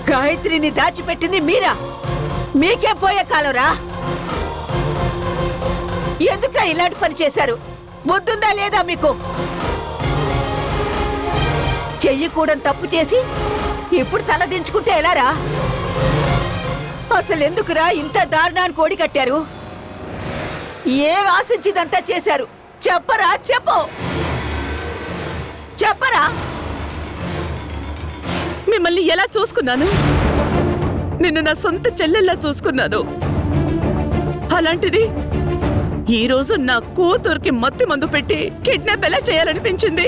గాయత్రిని దాచిపెట్టింది మీరా? మీకే పోయే కాలరా? ఎందుకు ఇలాంటి పని చేశారు? బుద్ధుందా లేదా మీకు? చెయ్యకూడని తప్పు చేసి ఇప్పుడు తలదించుకుంటే ఎలారా? అసలు ఎందుకురా ఇంత దారుణాన్ని కోడి కట్టారు? ఏం ఆశించిదంతా చేశారు? చెప్పరా? చెప్పరా? మిమ్మల్ని ఎలా చూసుకున్నాను? నిన్ను నా సొంత చెల్లెల్లా చూసుకున్నాను. అలాంటిది ఈ రోజు నా కూతురికి మత్తి మందు పెట్టి కిడ్నాప్ ఎలా చేయాలనిపించింది?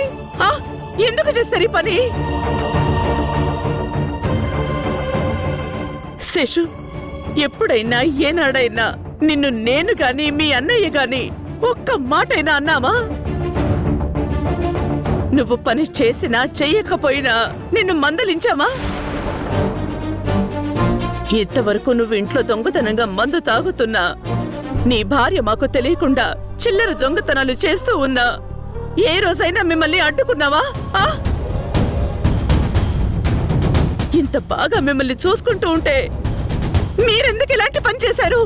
ఎందుకు చేస్తారు ఈ పని? శేషు, ఎప్పుడైనా ఏనాడైనా నిన్ను నేను గాని మీ అన్నయ్య గాని ఒక్క మాటైనా అన్నామా? నువ్వు పని చేసినా చెయ్యకపోయినా నిన్ను మందలించామా? ఇంతవరకు నువ్వు ఇంట్లో దొంగతనంగా మందు తాగుతున్నా, నీ భార్య మాకు తెలియకుండా చిల్లర దొంగతనాలు చేస్తూ ఉన్నా ఏ రోజైనా మిమ్మల్ని అడ్డుకున్నావా? ఇంత బాగా మిమ్మల్ని చూసుకుంటూ ఉంటే మీరెందుకు ఇలాంటి పని చేశారు?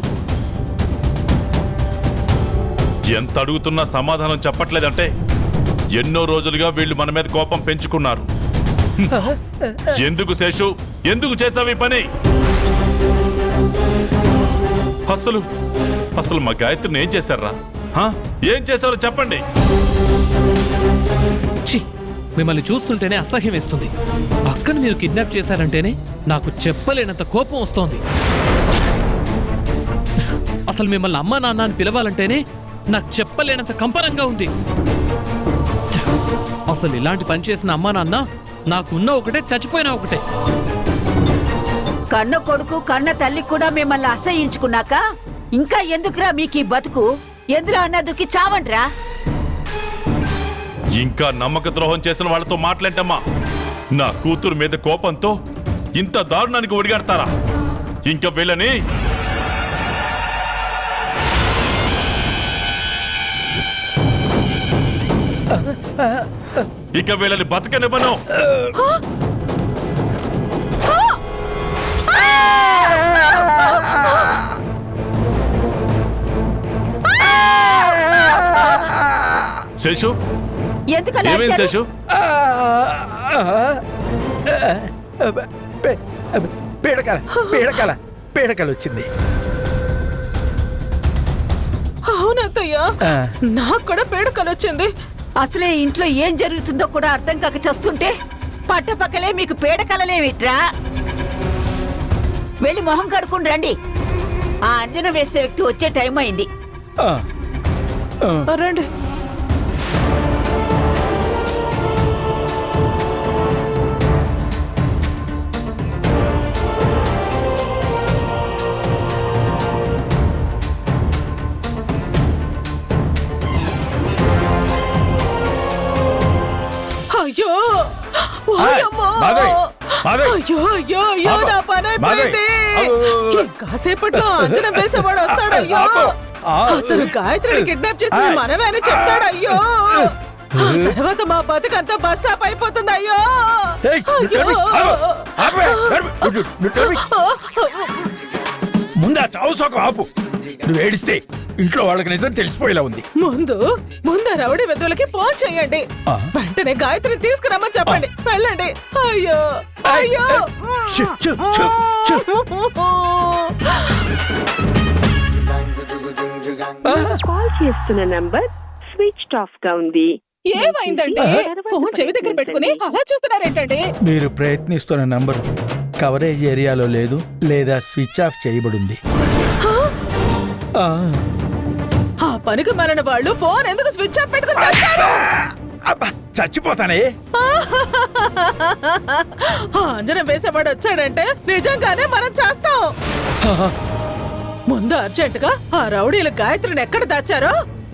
ఎంత అడుగుతున్నా సమాధానం చెప్పట్లేదంటే ఎన్నో రోజులుగా వీళ్ళు మన మీద కోపం పెంచుకున్నారు. ఎందుకు శేషు, ఎందుకు చేసావు ఈ పని? అసలు మా గాయత్రిని ఏం చేశారా? ఏం చేశారో చెప్పండి. మిమ్మల్ని చూస్తుంటేనే అసహ్యం వేస్తుంది. అక్కను మీరు కిడ్నాప్ చేశారంటేనే నాకు చెప్పలేనంత కోపం వస్తోంది. అసలు మిమ్మల్ని అమ్మా నాన్న అని పిలవాలంటేనే నాకు చెప్పలేనంత కంపరంగా ఉంది. అసలు ఇలాంటి పని చేసిన అమ్మా నాన్న నాకున్న ఒకటే, చచ్చిపోయినా ఒకటే. కన్న కొడుకు కన్న తల్లి కూడా మిమ్మల్ని అసహించుకున్నాక ఇంకా ఎందుకురా మీకు ఈ బతుకు? ఎందులో అన్న దుక్కి చావంట్రా? ఇంకా నమ్మక ద్రోహం చేసిన వాళ్ళతో మాట్లాంటమ్మా. నా కూతురు మీద కోపంతో ఇంత దారుణానికి ఒడిగాడతారా? ఇంకా వీళ్ళని బతకనివ్వను. శేషు, ఏమైంది శేషు? పీడకల వచ్చింది. అవునత్తయ్యా, నాకు కూడా పీడకలు వచ్చింది. అసలే ఇంట్లో ఏం జరుగుతుందో కూడా అర్థం కాక చస్తుంటే పట్టపక్కలే మీకు పీడకలలేమిట్రా? వెళ్ళి మొహం కడుకుని రండి. ఆ అంజనం వేసే వ్యక్తి వచ్చే టైం అయింది. రండి. అయ్యో అయ్యో, నా పని అయిపోయింది. కాసేపట్లో అంజనం వేసేవాడు వస్తాడు. అయ్యో, అతను గాయత్రిని కిడ్నాప్ చేసింది మనమే అని చెప్తాడు. అయ్యో, తర్వాత మా బతుకంతా బస్ స్టాప్ అయిపోతుంది. అయ్యో ముందా చావు సోకం ఆపు. నువ్వు ఏడిస్తే ఇంట్లో వాళ్ళకి నిజం తెలిసిపోయేలా ఉంది. ముందు రౌడీ వెధవులకి ఫోన్ చేయండి. వెంటనే గాయత్రిని తీసుకురమ్మని చెప్పండి. వెళ్ళండి. అయ్యో అయ్యో, కాల్ చేస్తున్న నంబర్ స్విచ్ ఆఫ్ గా ఉంది. ఏమైందండి? ఫోన్ చెవి దగ్గర పెట్టుకుని అలా చూస్తున్నారేంటండి? మీరు ప్రయత్నిస్తున్న నంబర్ కవరేజ్ ఏరియాలో లేదు, లేదా స్విచ్ ఆఫ్ చేయబడింది. ఆ పనికి మాలిన వాళ్ళు ఫోన్ ఎందుకు స్విచ్ ఆఫ్ పెట్టుకుని చచ్చారు? చచ్చిపోతానే. అంజనం వేసేవాడు వచ్చాడంటే నిజంగానే మనం చేస్తాం. ముందు అర్జెంటుగా ఆ రౌడీలు గాయత్రిని ఎక్కడ దాచారో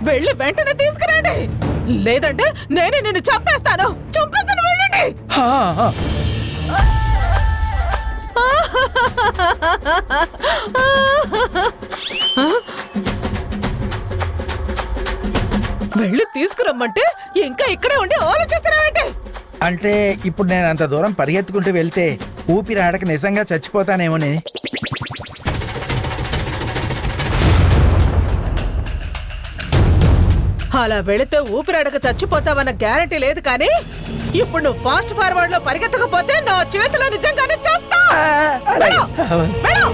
వెళ్ళి వెంటనే తీసుకురండి. లేదంటే నేనే నిన్ను చంపేస్తాను. వెళ్ళండి. వెళ్ళి తీసుకురమ్మంటే ఇంకా ఇక్కడే ఉండి ఆలోచిస్తున్నావేంటి? అంటే ఇప్పుడు నేను అంత దూరం పరిగెత్తుకుంటూ వెళ్తే ఊపిరి ఆడక నిజంగా చచ్చిపోతానేమోని. అలా వెళితే ఊపిరాడక చచ్చిపోతావన్న గ్యారంటీ లేదు కానీ ఇప్పుడు నువ్వు ఫాస్ట్ ఫార్వర్డ్ లో పరిగెత్తకపోతే నా చేతిలో నిజంగానే చేస్తా. అలాగే. వెళ్ళు.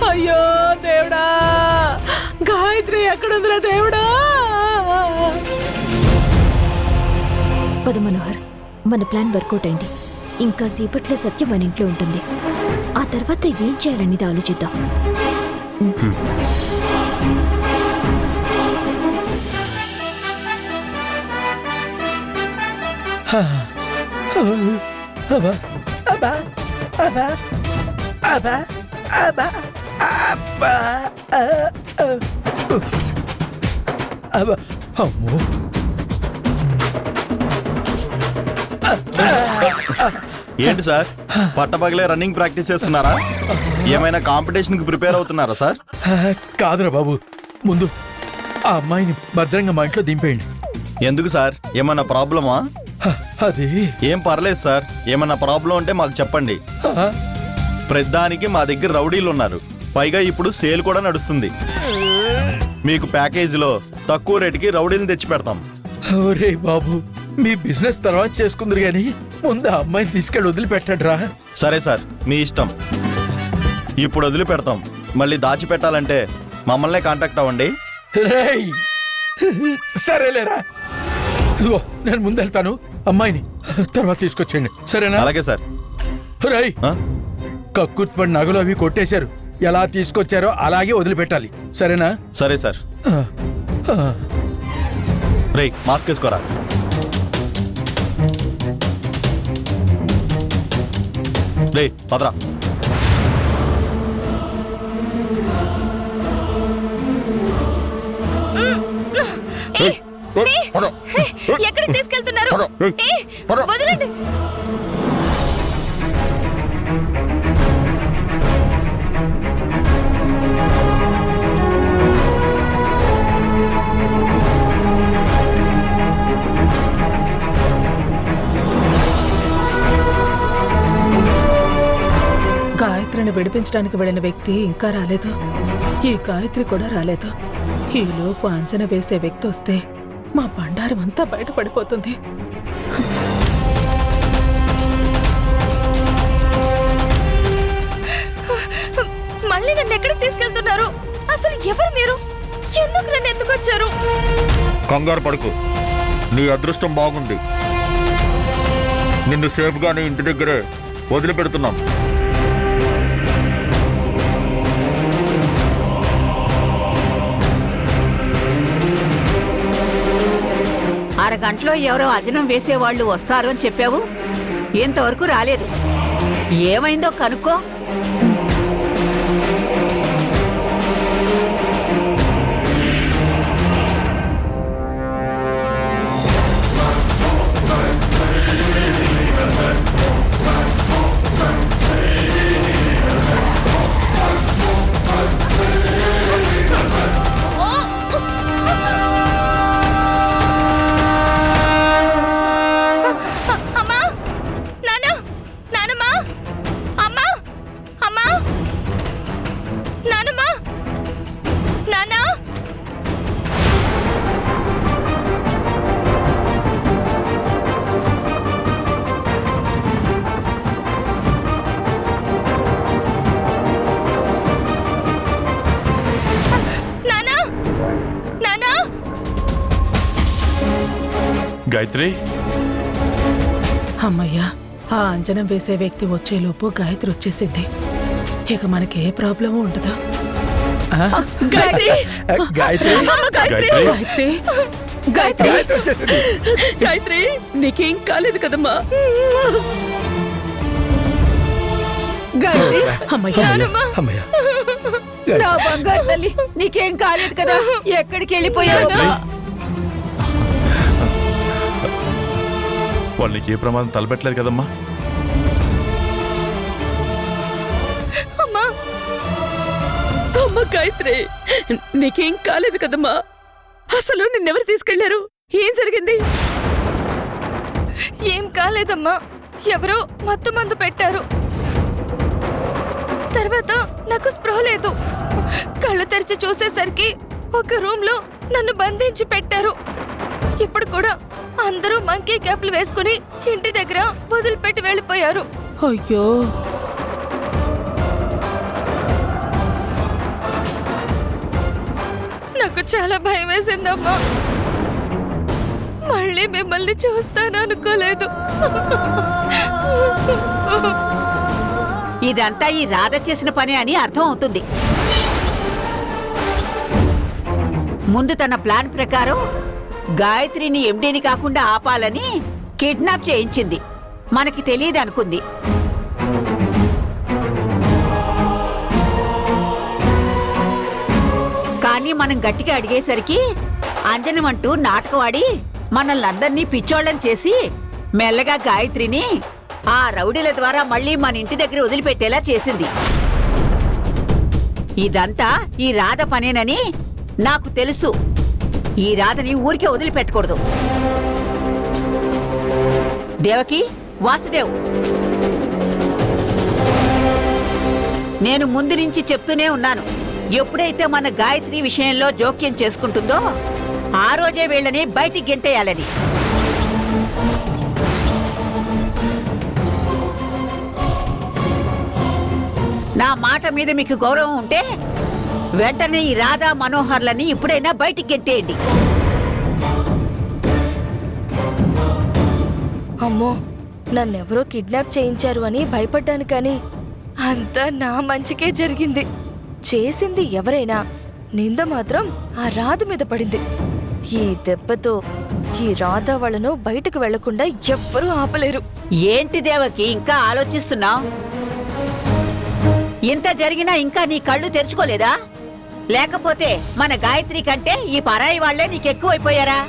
అయ్యో దేవుడా, గాయత్రి ఎక్కడుందిరా దేవుడా? పద మనోహర్, మన ప్లాన్ వర్కౌట్ అయింది. ఇంకా సేపట్లో సత్య మన ఇంట్లో ఉంటుంది. ఆ తర్వాత ఏం చేయాలనేది ఆలోచిద్దాం. అబ్బా, అబ్బా, అబ్బా, అబ్బా, అబ్బా, అబ్బా, అబ్బా, అమ్మో. ఏంటి సార్ పట్టపగలే రన్నింగ్ ప్రాక్టీస్ చేస్తున్నారా? ఏమైనా కాంపిటీషన్ కి ప్రిపేర్ అవుతున్నారా సార్? కాదురా బాబు, ముందు ఆ అమ్మాయిని భద్రంగా మా ఇంట్లో దింపేయండి. ఎందుకు సార్, ఏమన్నా ప్రాబ్లమా? అది ఏం పర్లేదు సార్, ఏమన్నా ప్రాబ్లం ఉంటే మాకు చెప్పండి. ప్రతిదానికి మా దగ్గర రౌడీలు ఉన్నారు. పైగా ఇప్పుడు సేల్ కూడా నడుస్తుంది. మీకు ప్యాకేజీలో తక్కువ రేటుకి రౌడీలను తెచ్చి పెడతాం. ఒరే బాబు, మీ బిజినెస్ తర్వాత చేసుకుందరు గాని ముందు ఆ అమ్మాయిని తీసుకెళ్ళి వదిలిపెట్టడ్రా. సరే సార్, మీ ఇష్టం. ఇప్పుడు వదిలిపెడతాం. మళ్ళీ దాచిపెట్టాలంటే మమ్మల్నే కాంటాక్ట్ అవ్వండి. రేయ్, సరేలేరా. ఇదిగో నేను ముందు వెళ్తాను, అమ్మాయిని తర్వాత తీసుకొచ్చేయండి, సరేనా? అలాగే సార్. రేయ్, ఆ? కక్కుర్తిపడి నగలు అవి కొట్టేశారు. ఎలా తీసుకొచ్చారో అలాగే వదిలిపెట్టాలి, సరేనా? సరే సార్. ఆ, ఆ. రేయ్, మాస్క్ వేసుకోరా. రేయ్, పదరా. ఎక్కడికి తీసుకెళ్తున్నారు? వదలండి. గాయత్రిని విడిపించడానికి వెళ్ళిన వ్యక్తి ఇంకా రాలేదు. ఈ గాయత్రి కూడా రాలేదు. ఈలోపు అంచనా వేసే వ్యక్తి వస్తే మా బండారం అంతా బయటపడిపోతుంది. మళ్ళీ నన్ను ఎక్కడికి తీసుకెళ్తున్నారు? అసలు ఎవరు మీరు? ఎందుకు నన్ను ఎందుకు వచ్చారు? కంగారు పడుకు, నీ అదృష్టం బాగుంది. నిన్ను సేఫ్గానే ఇంటి దగ్గరే వదిలిపెడుతున్నాం. అరగంటలో ఎవరో అదినం వేసేవాళ్ళు వస్తారు అని చెప్పావు, ఇంతవరకు రాలేదు. ఏమైందో కనుక్కో. గాయత్రి, అమ్మయ్యా, ఆ అంజనం వేసే వ్యక్తి వచ్చేలోపు గాయత్రి వచ్చేసింది. ఇక మనకి ఏ ప్రాబ్లము ఉండదు. గాయత్రి, గాయత్రి, గాయత్రి, గాయత్రి, గాయత్రి, గాయత్రి, నీకేం కాలేదు కదమ్మా? గాయత్రి, అమ్మయ్యా, అమ్మయ్య, నా బంగారు తల్లి, నీకేం కాలేదు కదా? ఎక్కడికి వెళ్ళిపోయావు? వాళ్ళు నీకు ఏ ప్రమాదం తలపెట్టలేదు కదమ్మా? అమ్మా, అమ్మ గాయత్రి, నీకేం కాలేదు కదమ్మా? అసలు నిన్నెవరు తీసుకెళ్లారు? ఏం జరిగింది? ఏం కాలేదమ్మా, ఎవరో మత్తు మందు పెట్టారు. తర్వాత నాకు స్పృహ లేదు. కళ్ళు తెరిచి చూసేసరికి ఒక రూమ్ లో నన్ను బంధించి పెట్టారు. ఇప్పుడు కూడా అందరూ మంకీ క్యాప్లు వేసుకుని ఇంటి దగ్గర వదిలిపెట్టి వెళ్ళిపోయారు. అయ్యో, నాకు చాలా భయం వేసిందమ్మా. మళ్ళీ మిమ్మల్ని చూస్తాను అనుకోలేదు. ఇదంతా ఈ రాధ చేసిన పని అని అర్థం అవుతుంది. ముందు తన ప్లాన్ ప్రకారం గాయత్రిని ఎండీని కాకుండా ఆపాలని కిడ్నాప్ చేయించింది. మనకి తెలియదు అనుకుంది. కానీ మనం గట్టిగా అడిగేసరికి అంజనమంటూ నాటకవాడి మనల్నందర్నీ పిచ్చోళ్ళని చేసి మెల్లగా గాయత్రిని ఆ రౌడీల ద్వారా మళ్ళీ మన ఇంటి దగ్గర వదిలిపెట్టేలా చేసింది. ఇదంతా ఈ రాధ పనేనని నాకు తెలుసు. ఈ రాధని ఊరికే వదిలిపెట్టకూడదు. దేవకి, వాసుదేవ్, నేను ముందు నుంచి చెప్తూనే ఉన్నాను, ఎప్పుడైతే మన గాయత్రి విషయంలో జోక్యం చేసుకుంటుందో ఆ రోజే వీళ్ళని బయటికి గెంటేయాలని. నా మాట మీద మీకు గౌరవం ఉంటే వెంటనే ఈ రాధా మనోహర్లని ఇప్పుడైనా బయటికి గెంటేయండి. అమ్మో, నన్నెవరో కిడ్నాప్ చేయించారు అని భయపడ్డాను, కానీ అంతా నా మంచికే జరిగింది. చేసింది ఎవరైనా నింద మాత్రం ఆ రాధ మీద పడింది. ఈ దెబ్బతో ఈ రాధ వాళ్ళను బయటకు వెళ్లకుండా ఎవ్వరూ ఆపలేరు. ఏంటి దేవకి ఇంకా ఆలోచిస్తున్నావు? ఇంత జరిగినా ఇంకా నీ కళ్ళు తెరుచుకోలేదా? లేకపోతే మన గాయత్రి కంటే ఈ పరాయి వాళ్లే నీకెక్కువైపోయారా?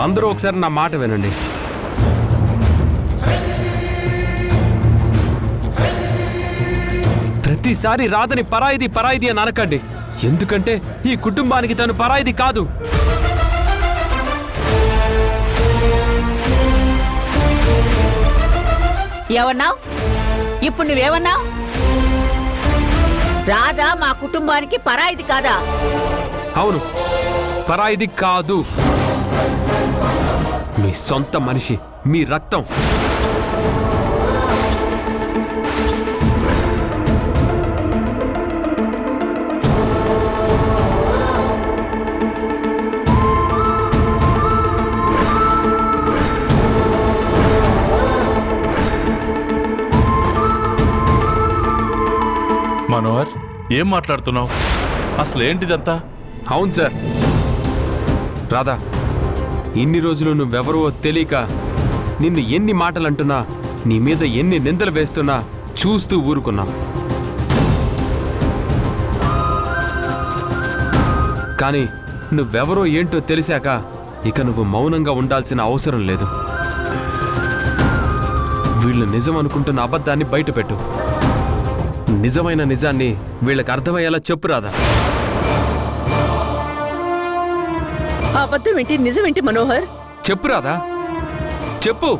అందరూ ఒకసారి నా మాట వినండి. ప్రతిసారి రాధని పరాయిది పరాయిది అని అనకండి. ఎందుకంటే ఈ కుటుంబానికి తను పరాయిది కాదు. ఏమన్నావు? ఇప్పుడు నువ్వేమన్నావు? రాధా మా కుటుంబానికి పరాయిది కాదా? అవును, పరాయిది కాదు. మీ సొంత మనిషి, మీ రక్తం. మనోహర్, ఏం మాట్లాడుతున్నావు? అసలు ఏంటిదంతా? అవును సార్. రాధా, ఇన్ని రోజులు నువ్వెవరో తెలియక నిన్ను ఎన్ని మాటలంటున్నా, నీ మీద ఎన్ని నిందలు వేస్తున్నా చూస్తూ ఊరుకున్నా. కానీ నువ్వెవరో ఏంటో తెలిసాక ఇక నువ్వు మౌనంగా ఉండాల్సిన అవసరం లేదు. వీళ్ళు నిజం అనుకుంటున్న అబద్ధాన్ని బయటపెట్టు. నిజమైన నిజాన్ని వీళ్ళకి అర్థమయ్యేలా చెప్పు రాధా. అబద్ధం ఏంటి, నిజమేంటి మనోహర్? చెప్పు రాధా, చెప్పు.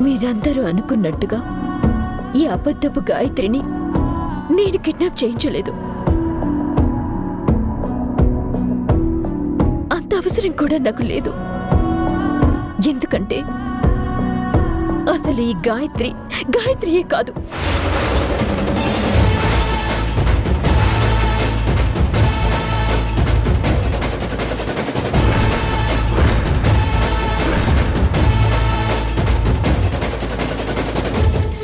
మీరందరూ అనుకున్నట్టుగా ఈ అబద్ధపు గాయత్రిని నేను కిడ్నాప్ చేయించలేదు. అంత అవసరం కూడా నాకు లేదు. ఎందుకంటే అసలు ఈ గాయత్రియే కాదు.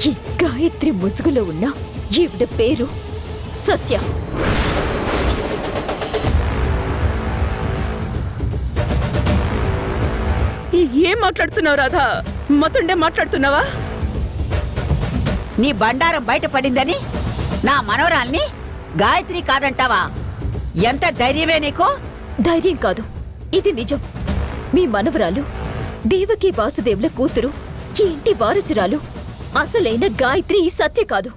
ఈ గాయత్రి ముసుగులో ఉన్న ఈవిడ పేరు సత్య. ఏం మాట్లాడుతున్నావు రాధా? మతుండే మాట్లాడుతున్నావా? నీ బండారం బయటపడిందని నా మనవరాల్ని గాయత్రి కాదంటావా? ఎంత ధైర్యమే నీకు? ధైర్యం కాదు, ఇది నిజం. మీ మనవరాలు దేవకి వాసుదేవుల కూతురు ఈ ఇంటి వారసురాలు అసలైన గాయత్రి ఈ సత్య కాదు.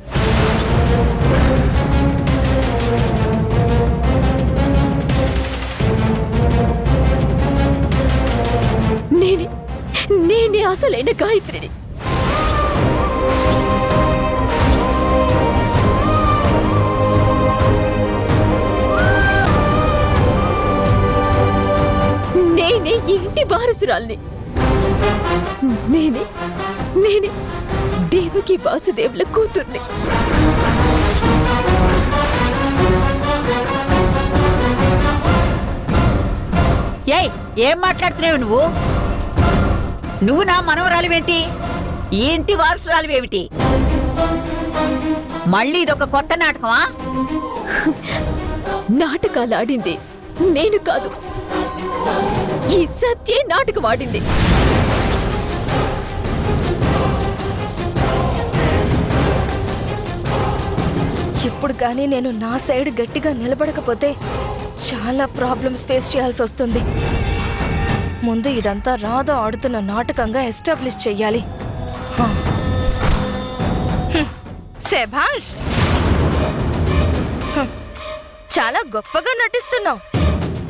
నేనే అసలైన గాయత్రిని. నేనే ఈ ఇంటి వారసురాల్ని. నేనే దేవకి వాసుదేవుల కూతుర్ని. ఏయ్, ఏం మాట్లాడుతున్నావు నువ్వు? నువ్వు నా మనవరాలివేంటి? ఈ ఇంటి వారసురాలివేమిటి? మళ్ళీ ఇదొక కొత్త నాటకమా? నాటకాలాడింది నేను కాదు, ఈ సత్యే నాటకం ఆడింది. ఇప్పుడు కానీ నేను నా సైడ్ గట్టిగా నిలబడకపోతే చాలా ప్రాబ్లమ్స్ ఫేస్ చేయాల్సి వస్తుంది. ముందు ఇదంతా రాధ ఆడుతున్న నాటకంగా ఎస్టాబ్లిష్ చెయ్యాలి. శభాష్, చాలా గొప్పగా నటిస్తున్నావు.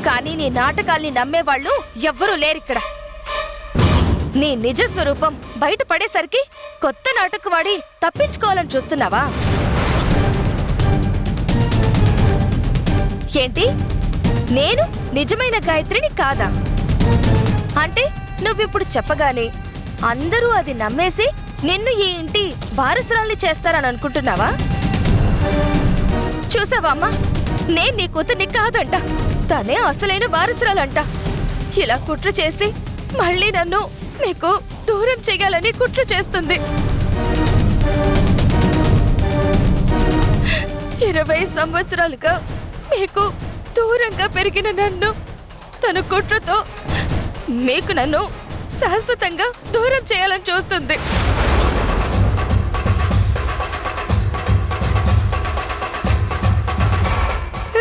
కానీ నీ నాటకాల్ని నమ్మేవాళ్ళు ఎవ్వరూ లేరిక్కడ. నీ నిజ స్వరూపం బయటపడేసరికి కొత్త నాటకం వాడి తప్పించుకోవాలని చూస్తున్నావా? ఏంటి, నేను నిజమైన గాయత్రిని కాదా? అంటే నువ్విప్పుడు చెప్పగానే అందరూ అది నమ్మేసి నిన్ను ఈ ఇంటి వారసురాల్ని చేస్తారని అనుకుంటున్నావా? చూసావా అమ్మా, నేను నీ కూతుర్ని కాదంట, తనే అసలైన వారసురాలంట. ఇలా కుట్ర చేసి మళ్ళీ నన్ను నీకు దూరం చేయాలని కుట్ర చేస్తుంది. 20 సంవత్సరాలుగా మీకు దూరంగా పెరిగిన నన్ను తన కుట్రతో మీకు నన్ను శాశ్వతంగా దూరం చేయాలని చూస్తుంది.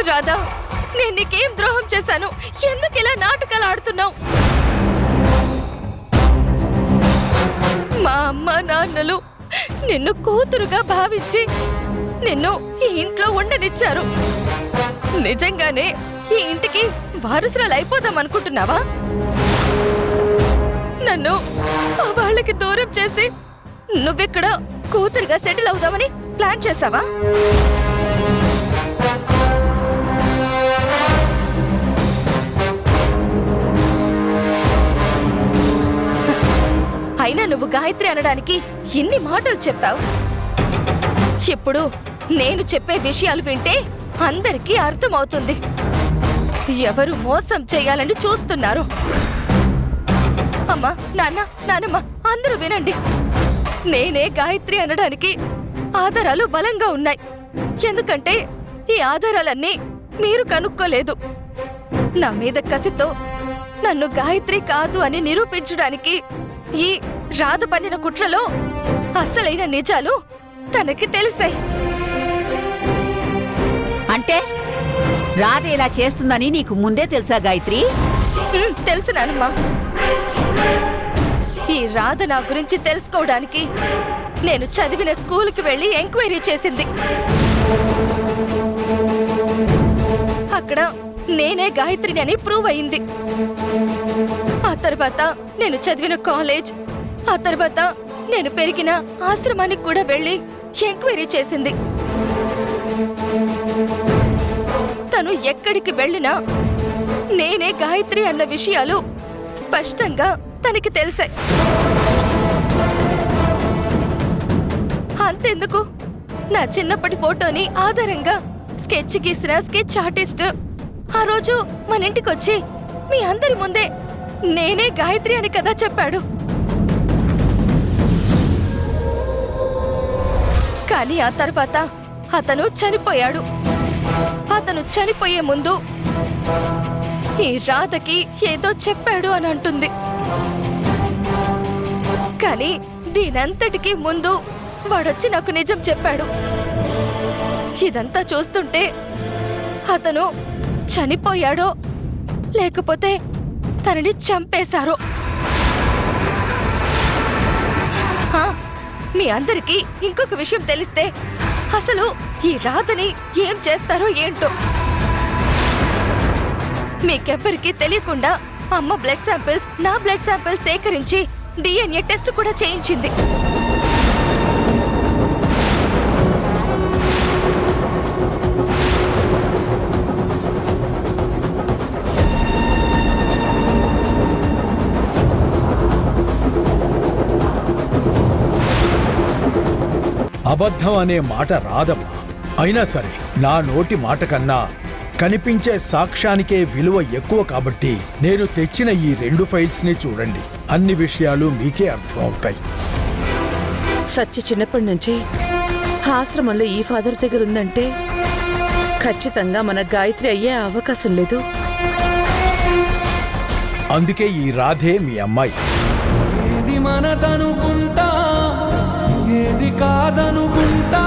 రాధా, నేను నీకేం ద్రోహం చేశాను? ఎందుకు ఇలా నాటకాలు ఆడుతున్నావు? మా అమ్మ నాన్నలు నిన్ను కూతురుగా భావించి నిన్ను ఈ ఇంట్లో ఉండనిచ్చారు. నిజంగానే ఈ ఇంటికి వారసురాలు అయిపోదాం అనుకుంటున్నావా? నన్ను వాళ్ళకి దూరం చేసి నువ్విక్కడ కూతురుగా సెటిల్ అవుదామని ప్లాన్ చేసావా? అయినా నువ్వు గాయత్రి అనడానికి ఎన్ని మాటలు చెప్పావు. ఇప్పుడు నేను చెప్పే విషయాలు వింటే అందరికీ అర్థమవుతుంది ఎవరు మోసం చేయాలని చూస్తున్నారు. అమ్మా, నాన్న, నానమ్మ, అందరూ వినండి. నేనే గాయత్రి అనడానికి ఆధారాలు బలంగా ఉన్నాయి. ఎందుకంటే ఈ ఆధారాలన్నీ మీరు కనుక్కోలేదు. నా మీద కసితో నన్ను గాయత్రి కాదు అని నిరూపించడానికి ఈ రాధ పన్నిన కుట్రలో అసలైన నిజాలు తనకి తెలిసాయి. అంటే రాధ ఇలా చేస్తుందని నీకు ముందే తెలుసా గాయత్రి? తెలుసు నానమ్మా. ఈ రాధ నా గురించి తెలుసుకోవడానికి నేను చదివిన స్కూల్కి వెళ్ళి ఎంక్వైరీ చేసింది. అక్కడ నేనే గాయత్రిని అని ప్రూవ్ అయింది. ఆ తర్వాత నేను చదివిన కాలేజ్, ఆ తర్వాత నేను పెరిగిన ఆశ్రమానికి కూడా వెళ్ళి ఎంక్వైరీ చేసింది. తను ఎక్కడికి వెళ్ళినా నేనే గాయత్రి అన్న విషయాలు స్పష్టంగా తనకి తెలిసాయి. అంతెందుకు, నా చిన్నప్పటి ఫోటోని ఆధారంగా స్కెచ్ గీసిన స్కెచ్ ఆర్టిస్ట్ ఆ రోజు మన ఇంటికొచ్చి మీ అందరి ముందే నేనే గాయత్రి అని కదా చెప్పాడు. కానీ ఆ తర్వాత అతను చనిపోయాడు. అతను చనిపోయే ముందు ఈ రాధకి ఏదో చెప్పాడు అని అంటుంది. కానీ దీనంతటికీ ముందు వాడొచ్చి నాకు నిజం చెప్పాడు. ఇదంతా చూస్తుంటే అతను చనిపోయాడో లేకపోతే తనని చంపేశారో. మీ అందరికీ ఇంకొక విషయం తెలిస్తే అసలు ఈ రాధని ఏం చేస్తారో ఏంటో. మీకెవ్వరికీ తెలియకుండా అమ్మ బ్లడ్ శాంపిల్స్, నా బ్లడ్ శాంపిల్స్ సేకరించి DNA టెస్ట్ కూడా చేయించింది. అబద్ధం అనే మాట రాదమ్మా. అయినా సరే నా నోటి మాట కన్నా కనిపించే సాక్ష్యానికే విలువ ఎక్కువ కాబట్టి నేను తెచ్చిన ఈ 2 ఫైల్స్ ని చూడండి. అన్ని విషయాలు మీకే అర్థమవుతాయి. సత్య చిన్నప్పటి నుంచి ఆశ్రమంలో ఈ ఫాదర్ దగ్గర ఉందంటే ఖచ్చితంగా మన గాయత్రి అయ్యే అవకాశం లేదు. అందుకే ఈ రాధే మీ అమ్మాయి. ఏది మనదనుకుంటా, ఏది కాదనుకుంటా.